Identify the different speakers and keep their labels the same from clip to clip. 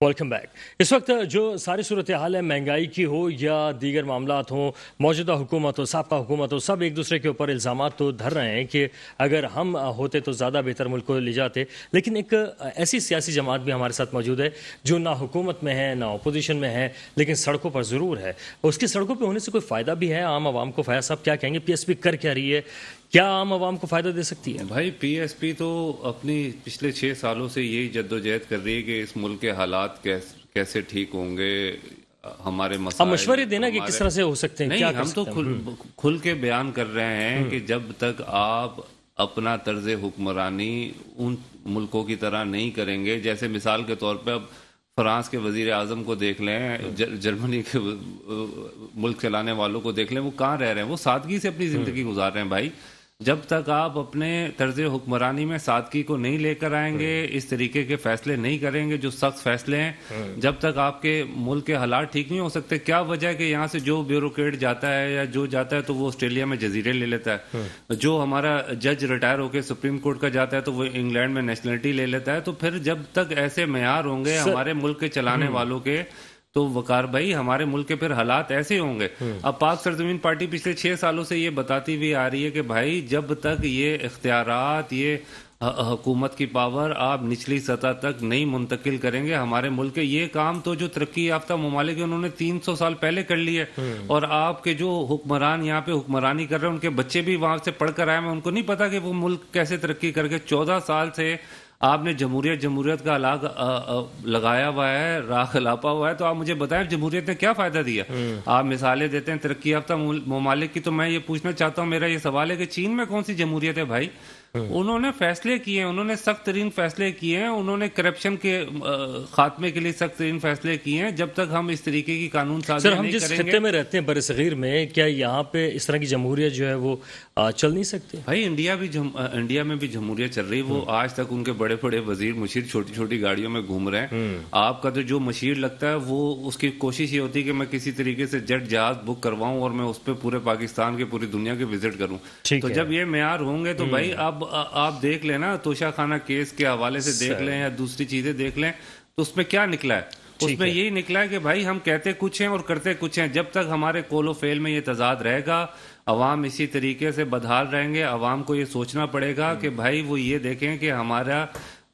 Speaker 1: Welcome back. اس وقت جو ساری صورتحال ہے، مہنگائی کی ہو یا دیگر معاملات ہوں، موجودہ حکومت ہو، سابقہ حکومت ہو، سب ایک دوسرے کے اوپر الزامات تو دھر رہے ہیں کہ اگر ہم ہوتے تو زیادہ بہتر ملک کو لے جاتے، لیکن ایک ایسی سیاسی جماعت بھی ہمارے ساتھ موجود ہے جو نہ حکومت میں ہے نہ اپوزیشن میں ہے، لیکن سڑکوں پر ضرور ہے۔ اس کی سڑکوں پہ ہونے سے کوئی فائدہ بھی ہے عام عوام کو؟ فیاض صاحب کیا کہیں گے؟ پی ایس پی کر کیا رہی ہے؟ کیا عام عوام کو فائدہ دے سکتی ہے؟
Speaker 2: بھائی پی ایس پی تو اپنی پچھلے 6 سالوں سے یہی جدوجہد کر رہی ہے کہ اس ملک کے حالات کیسے ٹھیک ہوں گے، ہمارے مسائل
Speaker 1: مشورے دینا کہ کس طرح سے ہو سکتے ہیں،
Speaker 2: نہیں، ہم تو کھل کے بیان کر رہے ہیں کہ جب تک آپ اپنا طرز حکمرانی ان ملکوں کی طرح نہیں کریں گے، جیسے مثال کے طور پہ اب فرانس کے وزیر اعظم کو دیکھ لیں، جرمنی کے ملک چلانے والوں کو دیکھ لیں، وہ کہاں رہ رہے ہیں؟ وہ سادگی سے اپنی زندگی گزار رہے ہیں۔ بھائی جب تک آپ اپنے طرز حکمرانی میں سادگی کو نہیں لے کر آئیں گے، اس طریقے کے فیصلے نہیں کریں گے جو سخت فیصلے ہیں، جب تک آپ کے ملک کے حالات ٹھیک نہیں ہو سکتے۔ کیا وجہ ہے کہ یہاں سے جو بیوروکریٹ جاتا ہے یا جو جاتا ہے تو وہ آسٹریلیا میں جزیرے لے لیتا ہے، جو ہمارا جج ریٹائر ہو کے سپریم کورٹ کا جاتا ہے تو وہ انگلینڈ میں نیشنلٹی لے لیتا ہے۔ تو پھر جب تک ایسے معیار ہوں گے ہمارے ملک کے چلانے والوں کے، تو وقار بھائی ہمارے ملک کے پھر حالات ایسے ہوں گے۔ اب پاک سرزمین پارٹی پچھلے 6 سالوں سے یہ بتاتی ہوئی آ رہی ہے کہ بھائی جب تک یہ اختیارات، یہ حکومت کی پاور آپ نچلی سطح تک نہیں منتقل کریں گے ہمارے ملک کے، یہ کام تو جو ترقی یافتہ ممالک ہیں انہوں نے 300 سال پہلے کر لی ہے، اور آپ کے جو حکمران یہاں پہ حکمرانی کر رہے ہیں ان کے بچے بھی وہاں سے پڑھ کر آئے ہیں، ان کو نہیں پتا کہ وہ ملک کیسے ترقی کر کے 14 سال سے آپ نے جمہوریت کا الگ لگایا ہوا ہے، راہ لاپا ہوا ہے۔ تو آپ مجھے بتائیں جمہوریت نے کیا فائدہ دیا؟ آپ مثالیں دیتے ہیں ترقی یافتہ ممالک کی، تو میں یہ پوچھنا چاہتا ہوں، میرا یہ سوال ہے کہ چین میں کون سی جمہوریت ہے بھائی؟ انہوں نے فیصلے کیے ہیں، انہوں نے سخت ترین فیصلے کیے ہیں، انہوں نے کرپشن کے خاتمے کے لیے سخت ترین فیصلے کیے ہیں۔ جب تک ہم اس طریقے کی قانون سازی نہیں کریں گے۔
Speaker 1: سر، ہم جس خطے میں رہتے ہیں بر صغیر میں، کیا یہاں پہ اس طرح کی جمہوریت جو ہے وہ چل نہیں سکتی؟
Speaker 2: بھائی انڈیا میں بھی جمہوریت چل رہی، وہ آج تک ان کے بڑے بڑے وزیر مشیر چھوٹی چھوٹی گاڑیوں میں گھوم رہے ہیں۔ آپ کا تو جو مشیر لگتا ہے وہ اس کی کوشش یہ ہوتی ہے کہ میں کسی طریقے سے جیٹ جہاز بک کرواؤں اور میں اس پہ پورے پاکستان کے پوری دنیا کے وزٹ کروں۔ تو جب یہ معیار ہوں گے تو بھائی اب آپ دیکھ لیں نا، توشہ خانہ کیس کے حوالے سے دیکھ لیں یا دوسری چیزیں دیکھ لیں، تو اس میں کیا نکلا ہے؟ اس میں یہی نکلا ہے کہ بھائی ہم کہتے کچھ ہیں اور کرتے کچھ ہیں۔ جب تک ہمارے قول و فعل میں یہ تضاد رہے گا، عوام اسی طریقے سے بدحال رہیں گے۔ عوام کو یہ سوچنا پڑے گا کہ بھائی وہ یہ دیکھیں کہ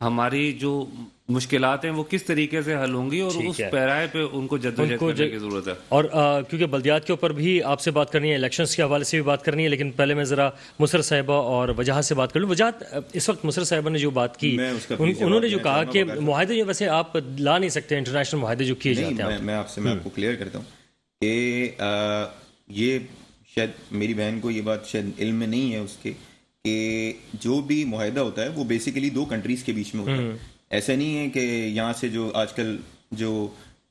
Speaker 2: ہماری جو مشکلات ہیں وہ کس طریقے سے حل ہوں گی، اور اس پیرائے پہ ان کو جدوجہد کرنے کی ضرورت ہے۔
Speaker 1: اور کیونکہ بلدیات کے اوپر بھی آپ سے بات کرنی ہے، الیکشنز کے حوالے سے بھی بات کرنی ہے، لیکن پہلے میں ذرا مسرت صاحبہ اور وجاہت سے بات کر لوں۔ وجاہت، اس وقت مسرت صاحبہ نے جو بات کی، انہوں نے جو کہا کہ معاہدے جو ویسے آپ لا نہیں سکتے، انٹرنیشنل معاہدے جو کیے جاتے ہیں،
Speaker 3: میں آپ کو کلیئر کرتا ہوں کہ یہ شاید میری بہن کو یہ بات شاید علم میں نہیں ہے اس کے، کہ جو بھی معاہدہ ہوتا ہے وہ بیسیکلی 2 کنٹریز کے بیچ میں ہوتا ہے۔ ایسا نہیں ہے کہ یہاں سے جو آج کل جو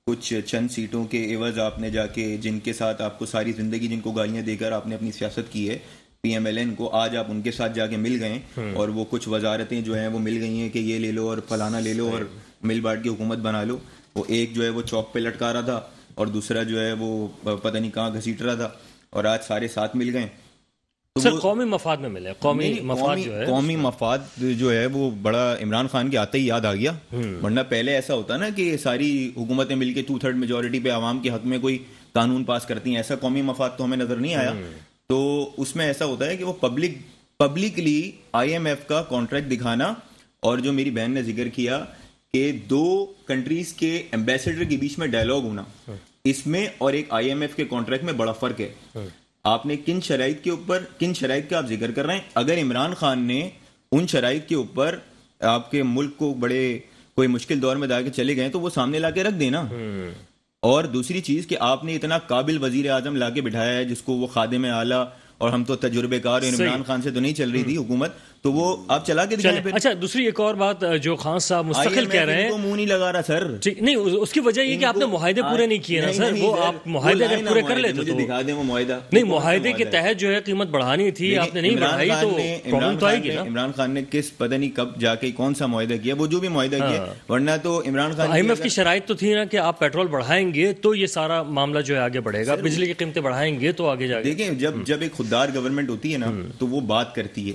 Speaker 3: کچھ چند سیٹوں کے عوض آپ نے جا کے، جن کے ساتھ آپ کو ساری زندگی جن کو گالیاں دے کر آپ نے اپنی سیاست کی ہے، پی ایم ایل این کو، آج آپ ان کے ساتھ جا کے مل گئے اور وہ کچھ وزارتیں جو ہیں وہ مل گئی ہیں کہ یہ لے لو اور فلانا لے لو اور مل بانٹ کی حکومت بنا لو۔ وہ ایک جو ہے وہ چوک پہ لٹکا رہا تھا اور دوسرا جو ہے وہ پتہ نہیں کہاں گھسیٹ رہا تھا، اور آج سارے ساتھ مل گئے۔
Speaker 1: سر قومی مفاد میں ملے، قومی
Speaker 3: مفاد جو ہے وہ بڑا عمران خان کے آتے ہی یاد آ گیا، ورنہ پہلے ایسا ہوتا نا کہ ساری حکومتیں مل کے 2/3 میجورٹی پہ عوام کے حق میں کوئی قانون پاس کرتی ہیں، ایسا قومی مفاد تو ہمیں نظر نہیں آیا۔ تو اس میں ایسا ہوتا ہے کہ وہ پبلکلی آئی ایم ایف کا کانٹریکٹ دکھانا، اور جو میری بہن نے ذکر کیا کہ 2 کنٹریز کے ایمبیسڈر کے بیچ میں ڈائلاگ ہونا، اس میں اور ایک آئی ایم ایف کے کانٹریکٹ میں بڑا فرق ہے۔ آپ نے کن شرائط کا آپ ذکر کر رہے ہیں؟ اگر عمران خان نے ان شرائط کے اوپر آپ کے ملک کو بڑے کوئی مشکل دور میں لا کے چلے گئے تو وہ سامنے لا کے رکھ دینا۔ اور دوسری چیز کہ آپ نے اتنا قابل وزیر اعظم لا کے بٹھایا ہے جس کو وہ خادم اعلیٰ، اور ہم تو تجربے کار، عمران خان سے تو نہیں چل رہی تھی حکومت، تو وہ آپ چلا کے دکھائیں پھر۔
Speaker 1: اچھا، دوسری ایک اور بات جو خان صاحب مستقل کہہ رہے ہیں،
Speaker 3: تو منہ نہیں لگا رہا سر،
Speaker 1: نہیں اس کی وجہ یہ کہ آپ نے معاہدے پورے نہیں کیے نا سر۔ وہ آپ معاہدے اگر پورے کر لیتے تو
Speaker 3: دکھا دیں وہ معاہدہ،
Speaker 1: نہیں معاہدے کے تحت جو ہے قیمت بڑھانی تھی، آپ نے نہیں بڑھائی تو پرابلم تو آئے گی نا۔
Speaker 3: عمران خان نے کس پتہ نہیں کب جا کے کون سا معاہدہ کیا، وہ جو بھی معاہدہ کیا، ورنہ تو Imran Khan
Speaker 1: I M F کی شرائط تو تھی نا کہ آپ پیٹرول بڑھائیں گے تو یہ سارا معاملہ جو ہے آگے بڑھے گا، بجلی کی قیمتیں بڑھائیں گے تو آگے جائے گا۔
Speaker 3: دیکھیں جب ایک خوددار گورنمنٹ ہوتی ہے نا تو وہ بات کرتی ہے،